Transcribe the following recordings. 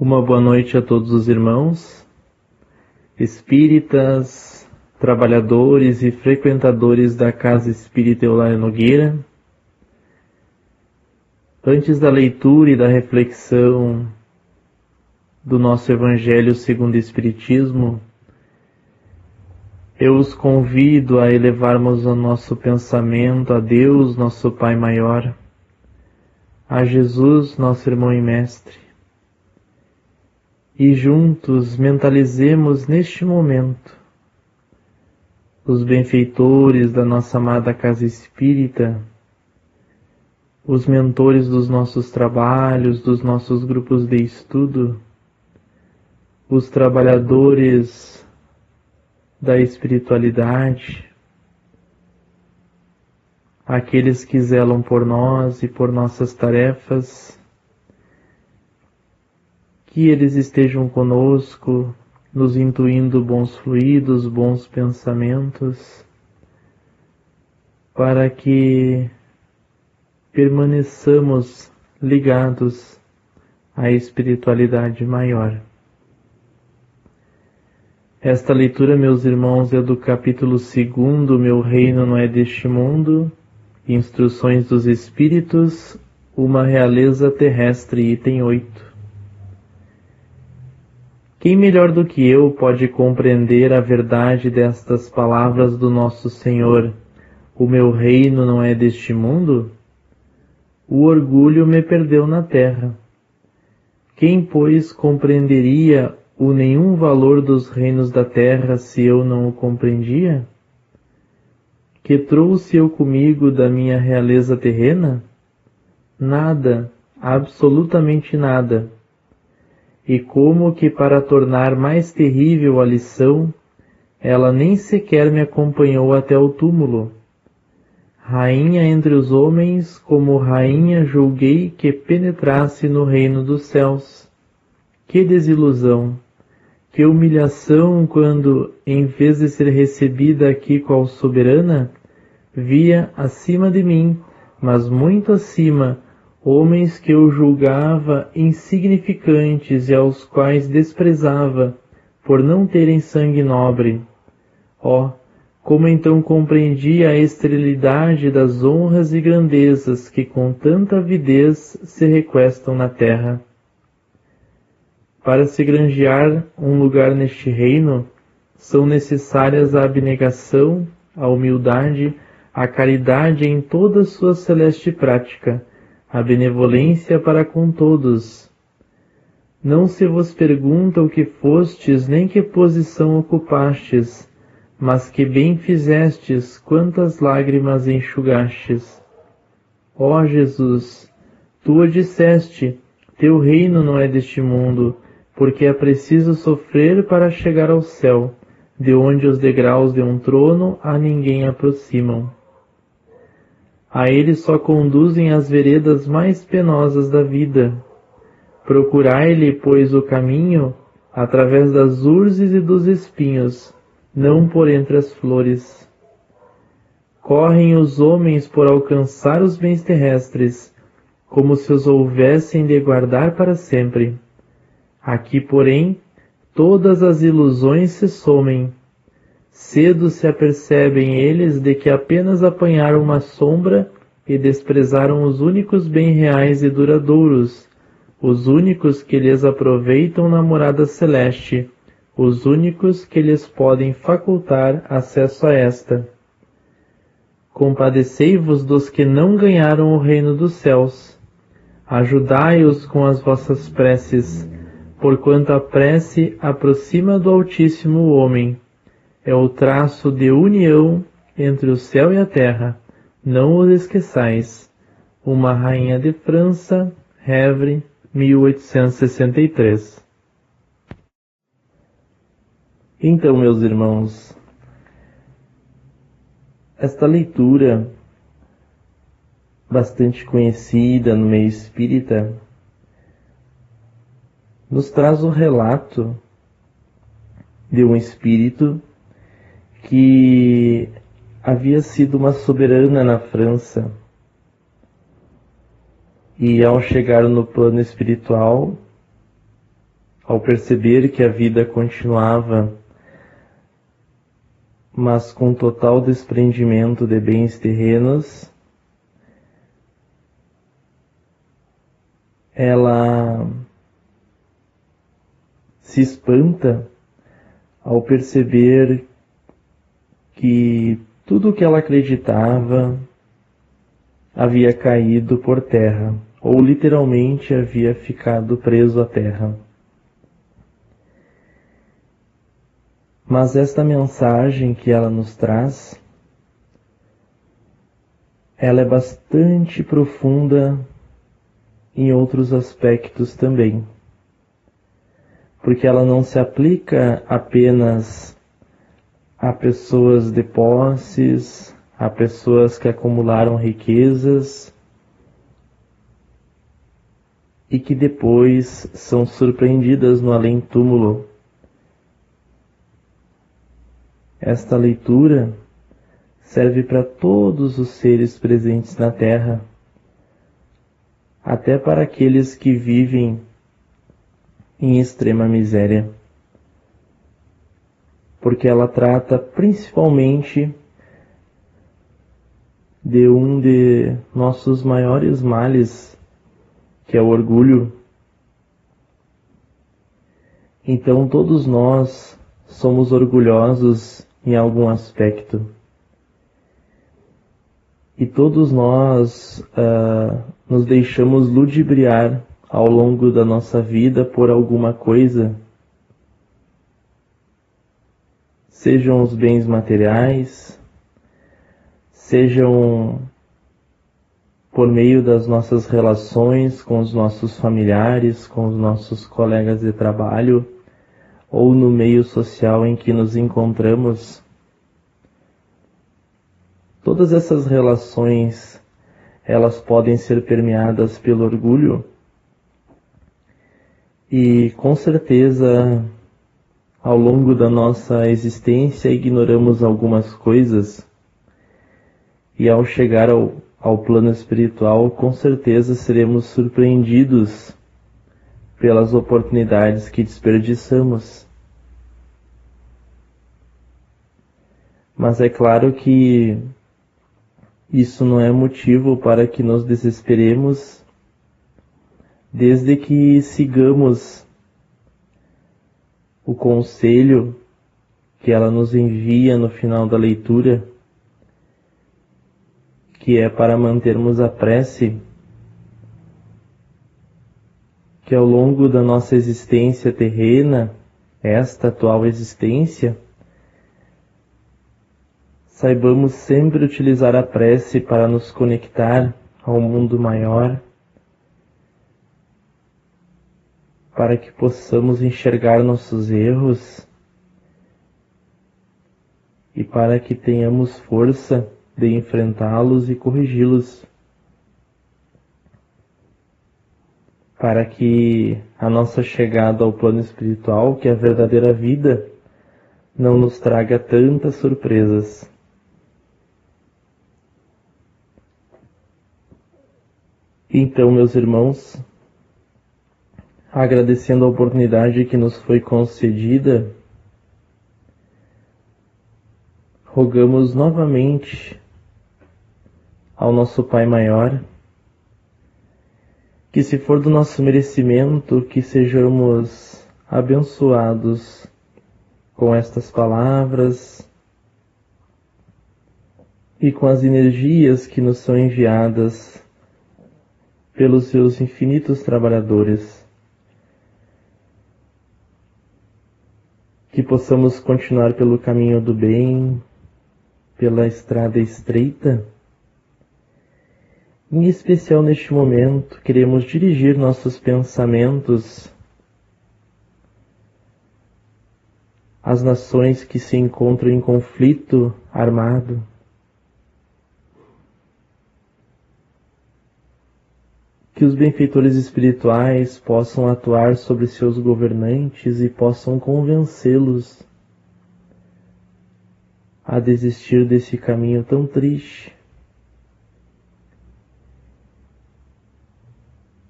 Uma boa noite a todos os irmãos, espíritas, trabalhadores e frequentadores da Casa Espírita Eulália Nogueira. Antes da leitura e da reflexão do nosso Evangelho segundo o Espiritismo, eu os convido a elevarmos o nosso pensamento a Deus, nosso Pai Maior, a Jesus, nosso irmão e mestre, e juntos mentalizemos neste momento os benfeitores da nossa amada Casa Espírita, os mentores dos nossos trabalhos, dos nossos grupos de estudo, os trabalhadores da espiritualidade, aqueles que zelam por nós e por nossas tarefas, que eles estejam conosco, nos intuindo bons fluidos, bons pensamentos, para que permaneçamos ligados à espiritualidade maior. Esta leitura, meus irmãos, é do capítulo 2, Meu Reino Não É Deste Mundo, Instruções dos Espíritos, Uma Realeza Terrestre, item 8. Quem melhor do que eu pode compreender a verdade destas palavras do nosso Senhor? O meu reino não é deste mundo? O orgulho me perdeu na terra. Quem, pois, compreenderia o nenhum valor dos reinos da terra se eu não o compreendia? Que trouxe eu comigo da minha realeza terrena? Nada, absolutamente nada. E como que para tornar mais terrível a lição, ela nem sequer me acompanhou até o túmulo. Rainha entre os homens, como rainha julguei que penetrasse no reino dos céus. Que desilusão, que humilhação quando, em vez de ser recebida aqui qual soberana, via acima de mim, mas muito acima, homens que eu julgava insignificantes e aos quais desprezava, por não terem sangue nobre. Oh, como então compreendi a esterilidade das honras e grandezas que com tanta avidez se requestam na terra. Para se granjear um lugar neste reino, são necessárias a abnegação, a humildade, a caridade em toda sua celeste prática, a benevolência para com todos. Não se vos pergunta o que fostes, nem que posição ocupastes, mas que bem fizestes, quantas lágrimas enxugastes. Ó Jesus, tu o disseste, teu reino não é deste mundo, porque é preciso sofrer para chegar ao céu, de onde os degraus de um trono a ninguém aproximam. A ele só conduzem as veredas mais penosas da vida. Procurai-lhe, pois, o caminho, através das urzes e dos espinhos, não por entre as flores. Correm os homens por alcançar os bens terrestres, como se os houvessem de guardar para sempre. Aqui, porém, todas as ilusões se somem. Cedo se apercebem eles de que apenas apanharam uma sombra e desprezaram os únicos bens reais e duradouros, os únicos que lhes aproveitam na morada celeste, os únicos que lhes podem facultar acesso a esta. Compadecei-vos dos que não ganharam o reino dos céus. Ajudai-os com as vossas preces, porquanto a prece aproxima do Altíssimo o homem. É o traço de união entre o céu e a terra. Não os esqueçais. Uma Rainha de França, Hevre, 1863. Então, meus irmãos, esta leitura, bastante conhecida no meio espírita, nos traz o relato de um espírito que havia sido uma soberana na França e ao chegar no plano espiritual ao perceber que a vida continuava, mas com total desprendimento de bens terrenos, ela se espanta ao perceber que tudo o que ela acreditava havia caído por terra, ou literalmente havia ficado preso à terra. Mas esta mensagem que ela nos traz, ela é bastante profunda em outros aspectos também, porque ela não se aplica apenas a pessoas de posses, a pessoas que acumularam riquezas e que depois são surpreendidas no além-túmulo. Esta leitura serve para todos os seres presentes na Terra, até para aqueles que vivem em extrema miséria, porque ela trata principalmente de um de nossos maiores males, que é o orgulho. Então todos nós somos orgulhosos em algum aspecto. E todos nós nos deixamos ludibriar ao longo da nossa vida por alguma coisa, sejam os bens materiais, sejam por meio das nossas relações com os nossos familiares, com os nossos colegas de trabalho, ou no meio social em que nos encontramos. Todas essas relações, elas podem ser permeadas pelo orgulho, e com certeza ao longo da nossa existência ignoramos algumas coisas, e ao chegar ao plano espiritual, com certeza seremos surpreendidos pelas oportunidades que desperdiçamos. Mas é claro que isso não é motivo para que nos desesperemos, desde que sigamos o conselho que ela nos envia no final da leitura, que é para mantermos a prece, que ao longo da nossa existência terrena, esta atual existência, saibamos sempre utilizar a prece para nos conectar ao mundo maior, para que possamos enxergar nossos erros e para que tenhamos força de enfrentá-los e corrigi-los, para que a nossa chegada ao plano espiritual, que é a verdadeira vida, não nos traga tantas surpresas. Então, meus irmãos, agradecendo a oportunidade que nos foi concedida, rogamos novamente ao nosso Pai Maior que, se for do nosso merecimento, que sejamos abençoados com estas palavras e com as energias que nos são enviadas pelos seus infinitos trabalhadores. Que possamos continuar pelo caminho do bem, pela estrada estreita. Em especial neste momento, queremos dirigir nossos pensamentos às nações que se encontram em conflito armado. Que os benfeitores espirituais possam atuar sobre seus governantes e possam convencê-los a desistir desse caminho tão triste.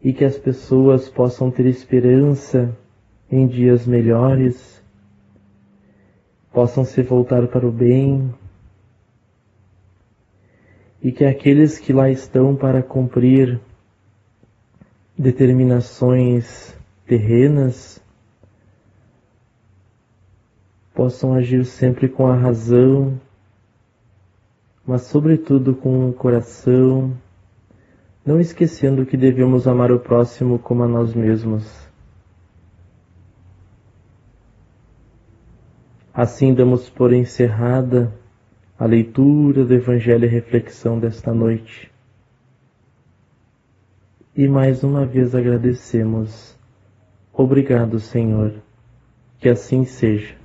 E que as pessoas possam ter esperança em dias melhores, possam se voltar para o bem, e que aqueles que lá estão para cumprir determinações terrenas possam agir sempre com a razão, mas sobretudo com o coração, não esquecendo que devemos amar o próximo como a nós mesmos. Assim damos por encerrada a leitura do Evangelho e a reflexão desta noite. E mais uma vez agradecemos. Obrigado, Senhor. Que assim seja.